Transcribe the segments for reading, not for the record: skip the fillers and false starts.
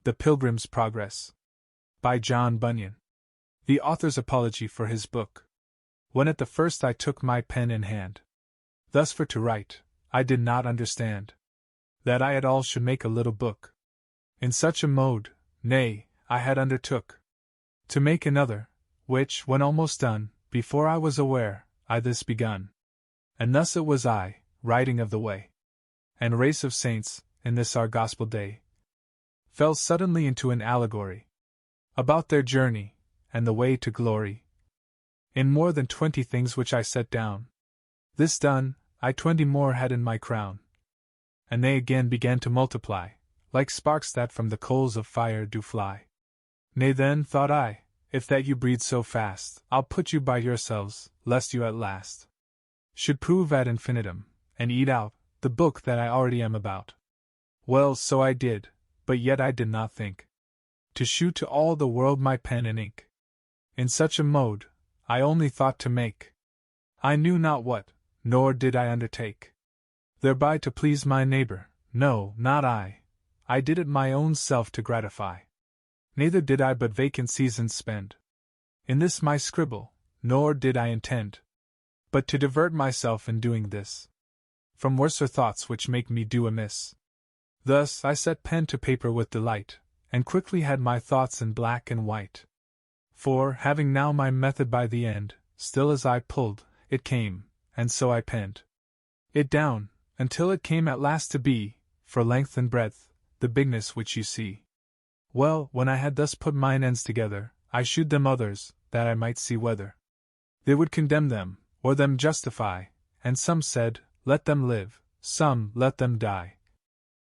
The Pilgrim's Progress. By John Bunyan. The author's apology for his book. When at the first I took my pen in hand, thus for to write, I did not understand that I at all should make a little book. In such a mode, nay, I had undertook to make another, which, when almost done, before I was aware, I this begun. And thus it was I, writing of the way and race of saints, in this our gospel day, fell suddenly into an allegory about their journey, and the way to glory. In more than 20 things which I set down, this done, I 20 more had in my crown. And they again began to multiply, like sparks that from the coals of fire do fly. Nay then, thought I, if that you breed so fast, I'll put you by yourselves, lest you at last should prove ad infinitum, and eat out the book that I already am about. Well, so I did, but yet I did not think to shew to all the world my pen and ink. In such a mode, I only thought to make I knew not what, nor did I undertake thereby to please my neighbor, no, not I did it my own self to gratify. Neither did I but vacant seasons spend in this my scribble, nor did I intend but to divert myself in doing this from worser thoughts which make me do amiss. Thus I set pen to paper with delight, and quickly had my thoughts in black and white. For, having now my method by the end, still as I pulled, it came, and so I penned it down, until it came at last to be, for length and breadth, the bigness which you see. Well, when I had thus put mine ends together, I shewed them others, that I might see whether they would condemn them, or them justify, and some said, let them live, some, let them die.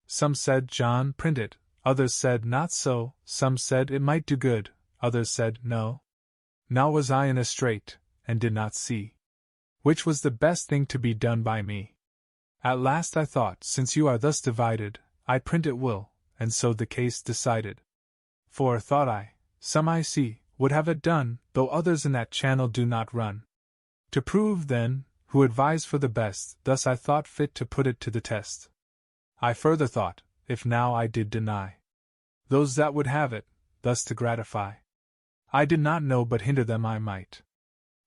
Some said, John, print it, others said, not so, some said, it might do good, others said, no. Now was I in a strait, and did not see which was the best thing to be done by me. At last I thought, since you are thus divided, I print it will, and so the case decided. For, thought I, some I see, would have it done, though others in that channel do not run. To prove, then, who advise for the best, thus I thought fit to put it to the test. I further thought, if now I did deny those that would have it, thus to gratify, I did not know but hinder them I might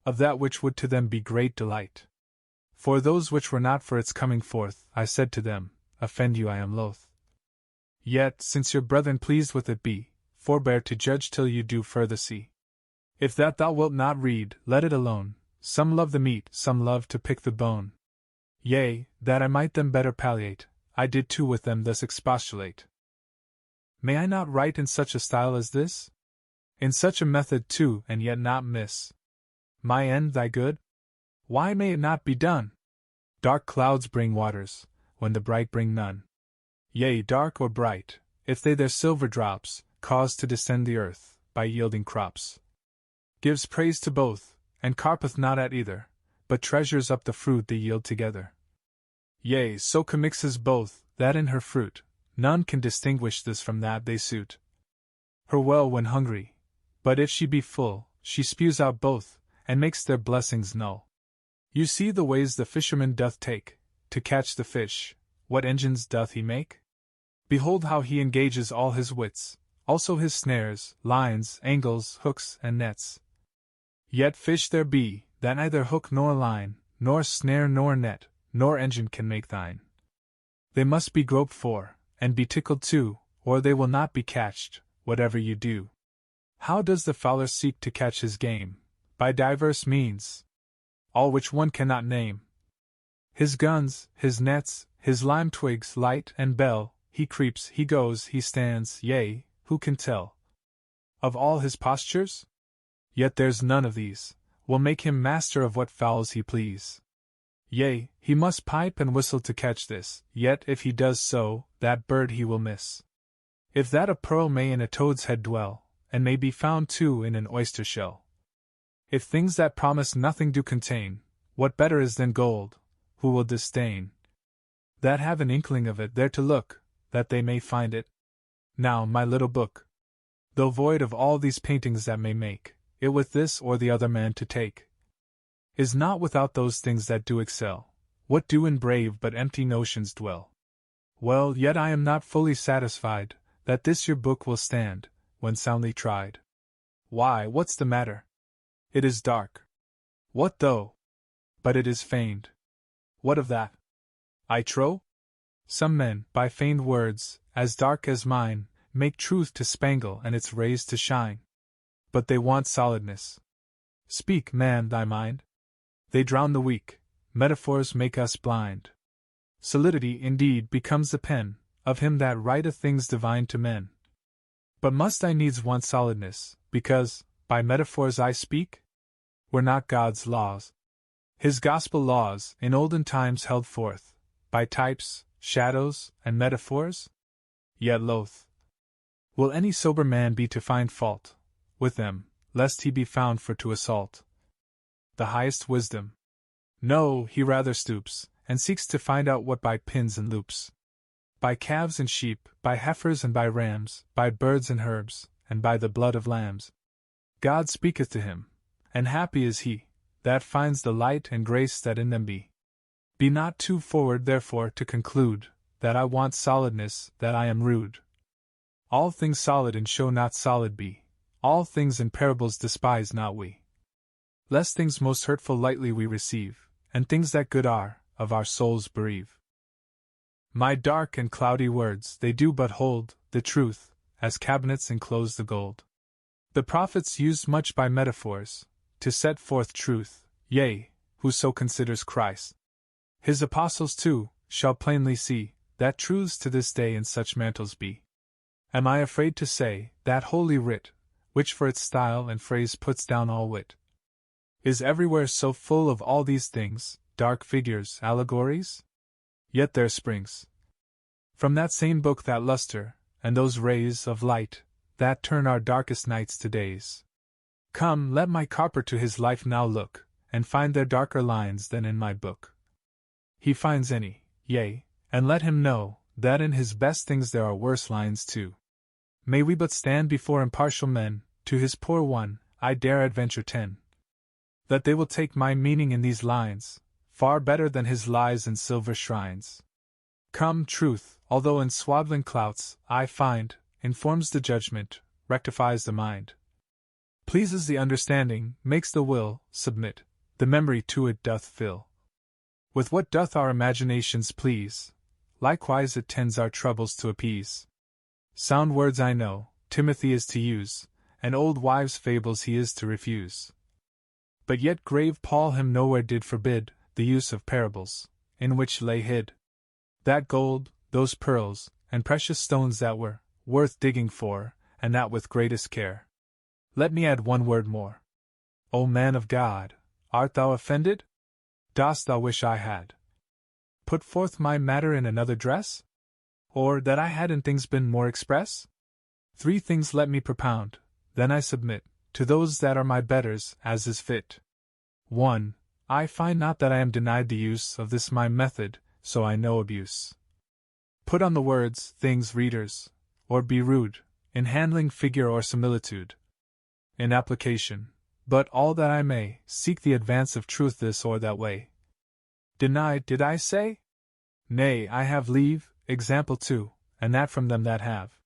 of that which would to them be great delight. For those which were not for its coming forth, I said to them, offend you I am loath. Yet, since your brethren pleased with it be, forbear to judge till you do further see. If that thou wilt not read, let it alone. Some love the meat, some love to pick the bone. Yea, that I might them better palliate, I did too with them thus expostulate. May I not write in such a style as this? In such a method too, and yet not miss my end thy good? Why may it not be done? Dark clouds bring waters, when the bright bring none. Yea, dark or bright, if they their silver drops cause to descend the earth, by yielding crops, gives praise to both, and carpeth not at either, but treasures up the fruit they yield together. Yea, so commixes both, that in her fruit, none can distinguish this from that they suit her well when hungry, but if she be full, she spews out both, and makes their blessings null. You see the ways the fisherman doth take to catch the fish, what engines doth he make? Behold how he engages all his wits, also his snares, lines, angles, hooks, and nets. Yet fish there be, that neither hook nor line, nor snare nor net, nor engine can make thine. They must be groped for, and be tickled too, or they will not be catched, whatever you do. How does the fowler seek to catch his game? By diverse means, all which one cannot name. His guns, his nets, his lime twigs, light and bell, he creeps, he goes, he stands, yea, who can tell of all his postures? Yet there's none of these will make him master of what fowls he please. Yea, he must pipe and whistle to catch this, yet if he does so, that bird he will miss. If that a pearl may in a toad's head dwell, and may be found too in an oyster shell. If things that promise nothing do contain, what better is than gold, who will disdain that have an inkling of it there to look, that they may find it? Now my little book, though void of all these paintings that may make it with this or the other man to take, is not without those things that do excel, what do in brave but empty notions dwell. Well, yet I am not fully satisfied, that this your book will stand, when soundly tried. Why, what's the matter? It is dark. What though? But it is feigned. What of that? I trow? Some men, by feigned words, as dark as mine, make truth to spangle and its rays to shine. But they want solidness. Speak, man, thy mind. They drown the weak, metaphors make us blind. Solidity indeed becomes the pen of him that writeth things divine to men. But must I needs want solidness, because, by metaphors I speak? Were not God's laws, his gospel laws, in olden times held forth, by types, shadows, and metaphors? Yet loath will any sober man be to find fault with them, lest he be found for to assault the highest wisdom. No, he rather stoops, and seeks to find out what by pins and loops, by calves and sheep, by heifers and by rams, by birds and herbs, and by the blood of lambs, God speaketh to him, and happy is he that finds the light and grace that in them be. Be not too forward therefore to conclude that I want solidness, that I am rude. All things solid and show not solid be, all things in parables despise not we. Lest things most hurtful lightly we receive, and things that good are, of our souls bereave. My dark and cloudy words, they do but hold the truth, as cabinets enclose the gold. The prophets used much by metaphors, to set forth truth, yea, whoso considers Christ. His apostles too, shall plainly see, that truths to this day in such mantles be. Am I afraid to say, that Holy Writ, which for its style and phrase puts down all wit, is everywhere so full of all these things, dark figures, allegories? Yet there springs from that same book that lustre, and those rays of light, that turn our darkest nights to days. Come, let my carper to his life now look, and find there darker lines than in my book. He finds any, yea, and let him know, that in his best things there are worse lines too. May we but stand before impartial men, to his poor one, I dare adventure 10. That they will take my meaning in these lines, far better than his lies in silver shrines. Come, truth, although in swaddling clouts, I find, informs the judgment, rectifies the mind, pleases the understanding, makes the will submit, the memory to it doth fill. With what doth our imaginations please, likewise it tends our troubles to appease. Sound words I know, Timothy is to use, and old wives' fables he is to refuse. But yet grave Paul him nowhere did forbid the use of parables, in which lay hid that gold, those pearls, and precious stones that were worth digging for, and that with greatest care. Let me add one word more. O man of God, art thou offended? Dost thou wish I had put forth my matter in another dress? Or that I had in things been more express? 3 things let me propound, then I submit to those that are my betters, as is fit. 1. I find not that I am denied the use of this my method, so I know abuse. Put on the words, things, readers, or be rude, in handling figure or similitude, in application, but all that I may, seek the advance of truth this or that way. Denied, did I say? Nay, I have leave, example too, and that from them that have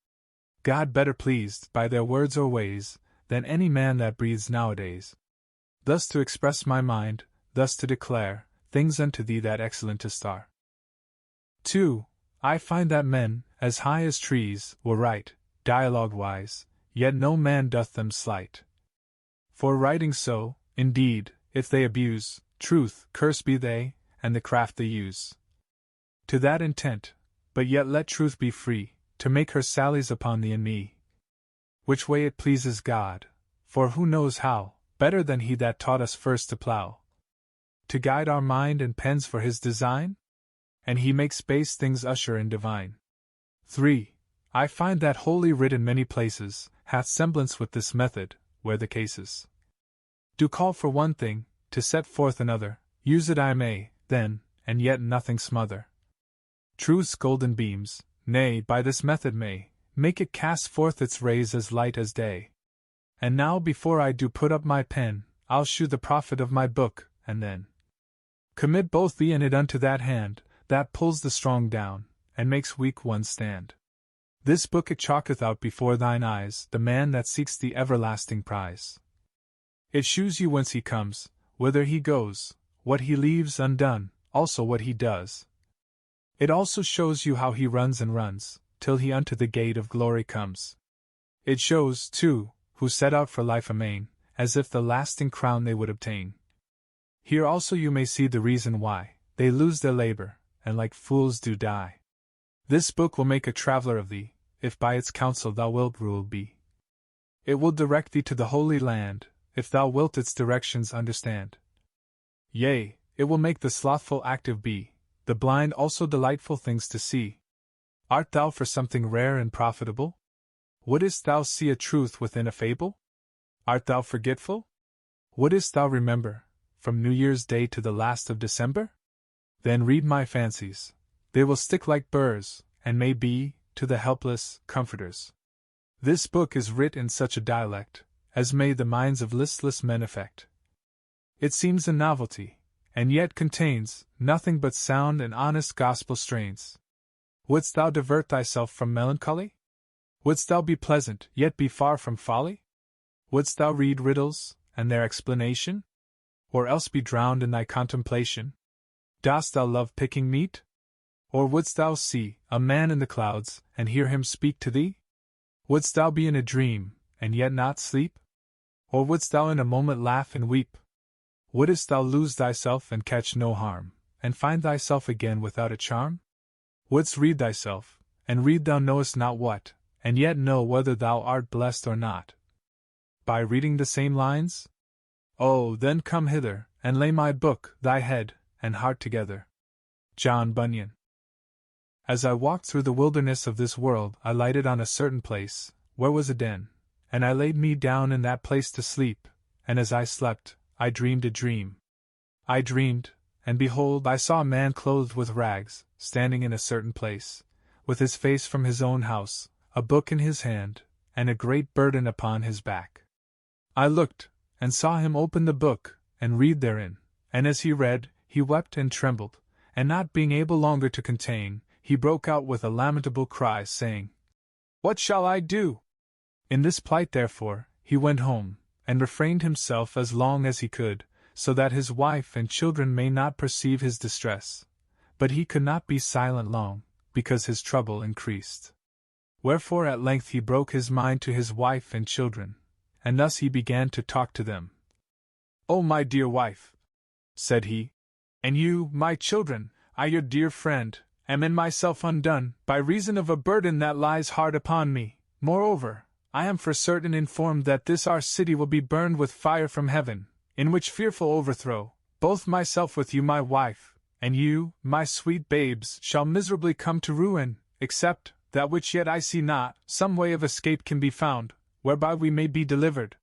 God better pleased, by their words or ways, than any man that breathes nowadays. Thus to express my mind, thus to declare things unto thee that excellentest are. 2. I find that men, as high as trees, will write, dialogue-wise, yet no man doth them slight. For writing so, indeed, if they abuse truth, cursed be they, and the craft they use. To that intent, but yet let truth be free, to make her sallies upon thee and me. Which way it pleases God, for who knows how, better than he that taught us first to plough, to guide our mind and pens for his design? And he makes base things usher in divine. 3. I find that Holy Writ in many places hath semblance with this method, where the cases do call for one thing, to set forth another, use it I may, then, and yet nothing smother truth's golden beams, nay, by this method may make it cast forth its rays as light as day. And now before I do put up my pen, I'll shew the profit of my book, and then commit both thee and it unto that hand that pulls the strong down, and makes weak ones stand. This book it chalketh out before thine eyes the man that seeks the everlasting prize. It shews you whence he comes, whither he goes, what he leaves undone, also what he does. It also shows you how he runs and runs, till he unto the gate of glory comes. It shows, too, who set out for life amain, as if the lasting crown they would obtain. Here also you may see the reason why they lose their labor, and like fools do die. This book will make a traveler of thee, if by its counsel thou wilt ruled be. It will direct thee to the Holy Land, if thou wilt its directions understand. Yea, it will make the slothful active be, the blind also delightful things to see. Art thou for something rare and profitable? Wouldst thou see a truth within a fable? Art thou forgetful? Wouldst thou remember, from New Year's Day to the last of December? Then read my fancies. They will stick like burrs, and may be, to the helpless, comforters. This book is writ in such a dialect, as may the minds of listless men affect. It seems a novelty, and yet contains nothing but sound and honest gospel strains. Wouldst thou divert thyself from melancholy? Wouldst thou be pleasant, yet be far from folly? Wouldst thou read riddles, and their explanation? Or else be drowned in thy contemplation? Dost thou love picking meat? Or wouldst thou see a man in the clouds, and hear him speak to thee? Wouldst thou be in a dream, and yet not sleep? Or wouldst thou in a moment laugh and weep? Wouldst thou lose thyself and catch no harm, and find thyself again without a charm? Wouldst read thyself, and read thou knowest not what, and yet know whether thou art blessed or not? By reading the same lines? Oh, then come hither, and lay my book, thy head and heart together. John Bunyan. As I walked through the wilderness of this world, I lighted on a certain place, where was a den, and I laid me down in that place to sleep, and as I slept, I dreamed a dream. I dreamed, and behold, I saw a man clothed with rags, standing in a certain place, with his face from his own house, a book in his hand, and a great burden upon his back. I looked, and saw him open the book, and read therein, and as he read, he wept and trembled, and not being able longer to contain, he broke out with a lamentable cry, saying, What shall I do? In this plight, therefore, he went home, and refrained himself as long as he could, so that his wife and children may not perceive his distress. But he could not be silent long, because his trouble increased. Wherefore at length he broke his mind to his wife and children, and thus he began to talk to them. O my dear wife, said he, and you, my children, I your dear friend, am in myself undone, by reason of a burden that lies hard upon me. Moreover, I am for certain informed that this our city will be burned with fire from heaven, in which fearful overthrow, both myself with you my wife, and you, my sweet babes, shall miserably come to ruin, except, that which yet I see not, some way of escape can be found, whereby we may be delivered.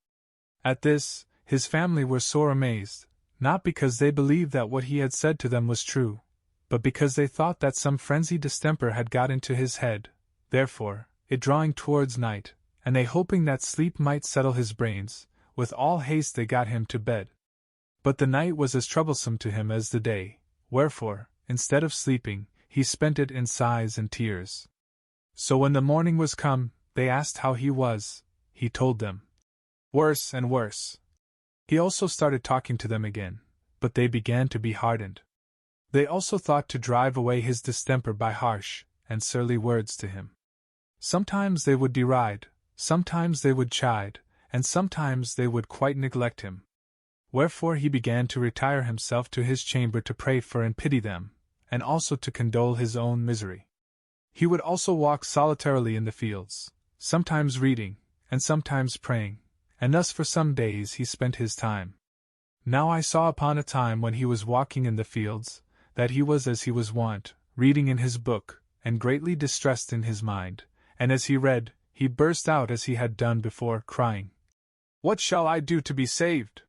At this, his family were sore amazed, not because they believed that what he had said to them was true, but because they thought that some frenzied distemper had got into his head. Therefore, it drawing towards night, and they hoping that sleep might settle his brains, with all haste they got him to bed. But the night was as troublesome to him as the day, wherefore, instead of sleeping, he spent it in sighs and tears. So when the morning was come, they asked how he was. He told them, Worse and worse. He also started talking to them again, but they began to be hardened. They also thought to drive away his distemper by harsh and surly words to him. Sometimes they would deride, sometimes they would chide, and sometimes they would quite neglect him. Wherefore he began to retire himself to his chamber to pray for and pity them, and also to condole his own misery. He would also walk solitarily in the fields, sometimes reading, and sometimes praying, and thus for some days he spent his time. Now I saw upon a time when he was walking in the fields, that he was as he was wont, reading in his book, and greatly distressed in his mind, and as he read, he burst out as he had done before, crying, What shall I do to be saved?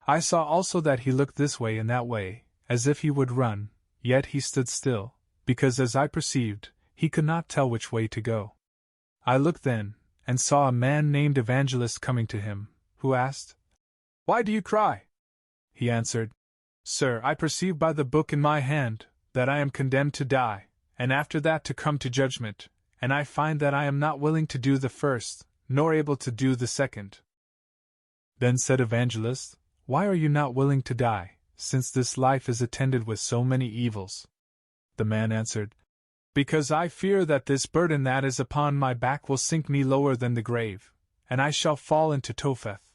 I saw also that he looked this way and that way, as if he would run, yet he stood still, because as I perceived, he could not tell which way to go. I looked then, and saw a man named Evangelist coming to him, who asked, Why do you cry? He answered, Sir, I perceive by the book in my hand, that I am condemned to die, and after that to come to judgment, and I find that I am not willing to do the first, nor able to do the second. Then said Evangelist, Why are you not willing to die, since this life is attended with so many evils? The man answered, Because I fear that this burden that is upon my back will sink me lower than the grave, and I shall fall into Topheth.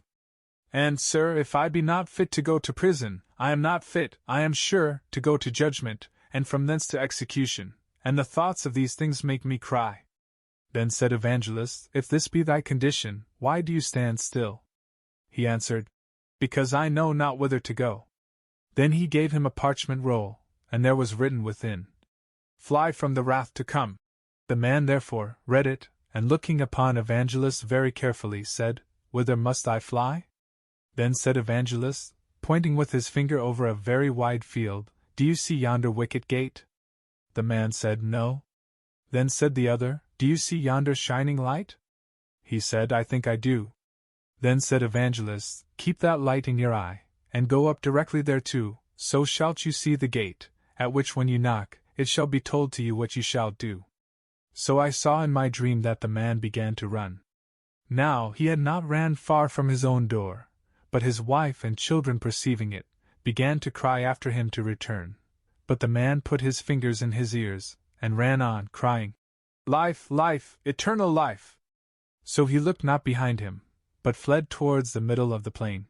And, sir, if I be not fit to go to prison, I am not fit, I am sure, to go to judgment, and from thence to execution, and the thoughts of these things make me cry. Then said Evangelist, If this be thy condition, why do you stand still? He answered, Because I know not whither to go. Then he gave him a parchment roll, and there was written within, Fly from the wrath to come. The man therefore read it, and looking upon Evangelist very carefully, said, Whither must I fly? Then said Evangelist, pointing with his finger over a very wide field, Do you see yonder Wicket Gate? The man said, No. Then said the other, Do you see yonder shining light? He said, I think I do. Then said Evangelist, Keep that light in your eye, and go up directly thereto, so shalt you see the gate, at which when you knock, it shall be told to you what you shall do. So I saw in my dream that the man began to run. Now he had not ran far from his own door, but his wife and children perceiving it, began to cry after him to return. But the man put his fingers in his ears, and ran on, crying, Life, life, eternal life! So he looked not behind him, but fled towards the middle of the plain.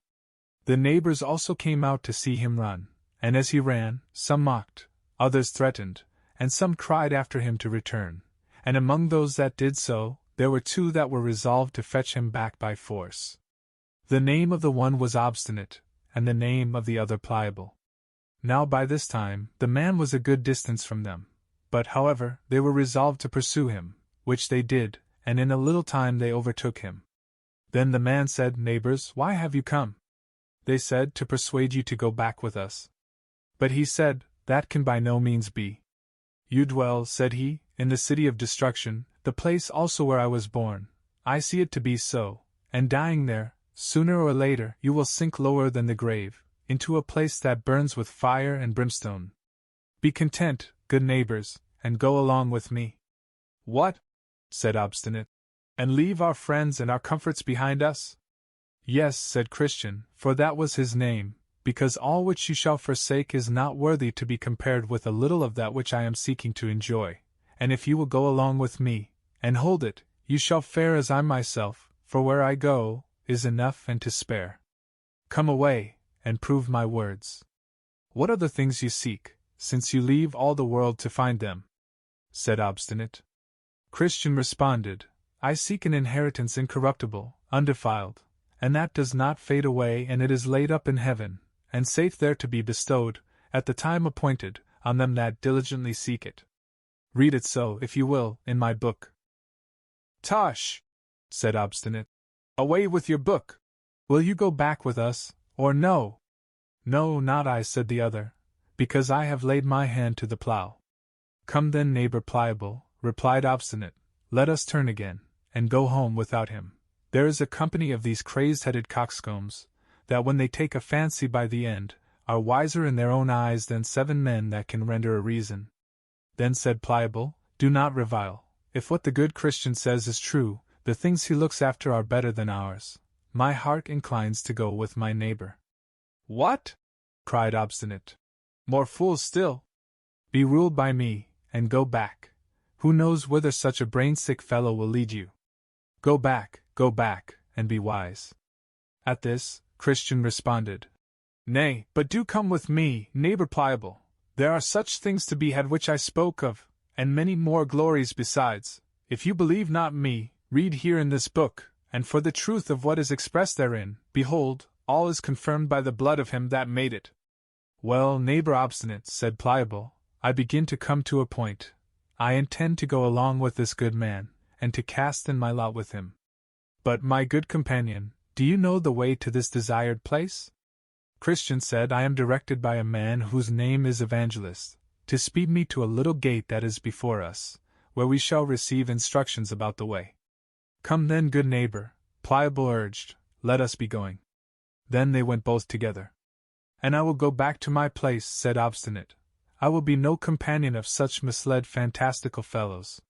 The neighbors also came out to see him run, and as he ran, some mocked, others threatened, and some cried after him to return. And among those that did so, there were 2 that were resolved to fetch him back by force. The name of the one was Obstinate, and the name of the other Pliable. Now by this time, the man was a good distance from them, but however, they were resolved to pursue him, which they did, and in a little time they overtook him. Then the man said, Neighbors, why have you come? They said, To persuade you to go back with us. But he said, That can by no means be. You dwell, said he, in the city of destruction, the place also where I was born. I see it to be so, and dying there, sooner or later you will sink lower than the grave, into a place that burns with fire and brimstone. Be content, good neighbors, and go along with me. What? Said Obstinate. And leave our friends and our comforts behind us? Yes, said Christian, for that was his name, because all which you shall forsake is not worthy to be compared with a little of that which I am seeking to enjoy, and if you will go along with me, and hold it, you shall fare as I myself, for where I go, is enough and to spare. Come away, and prove my words. What are the things you seek, since you leave all the world to find them? Said Obstinate. Christian responded, I seek an inheritance incorruptible, undefiled, and that does not fade away, and it is laid up in heaven, and safe there to be bestowed, at the time appointed, on them that diligently seek it. Read it so, if you will, in my book. Tosh! Said Obstinate. Away with your book! Will you go back with us, or no? No, not I, said the other, because I have laid my hand to the plough. Come then, neighbor Pliable, replied Obstinate, let us turn again, and go home without him. There is a company of these crazed-headed coxcombs, that when they take a fancy by the end, are wiser in their own eyes than 7 men that can render a reason. Then said Pliable, Do not revile. If what the good Christian says is true, the things he looks after are better than ours. My heart inclines to go with my neighbor. What? Cried Obstinate. More fools still. Be ruled by me, and go back. Who knows whither such a brain-sick fellow will lead you? Go back, and be wise. At this, Christian responded, Nay, but do come with me, neighbor Pliable. There are such things to be had which I spoke of, and many more glories besides. If you believe not me, read here in this book, and for the truth of what is expressed therein, behold, all is confirmed by the blood of him that made it. Well, neighbor Obstinate, said Pliable, I begin to come to a point. I intend to go along with this good man, and to cast in my lot with him. But, my good companion, do you know the way to this desired place? Christian said, I am directed by a man whose name is Evangelist, to speed me to a little gate that is before us, where we shall receive instructions about the way. Come then, good neighbor, Pliable urged, let us be going. Then they went both together. And I will go back to my place, said Obstinate. I will be no companion of such misled fantastical fellows.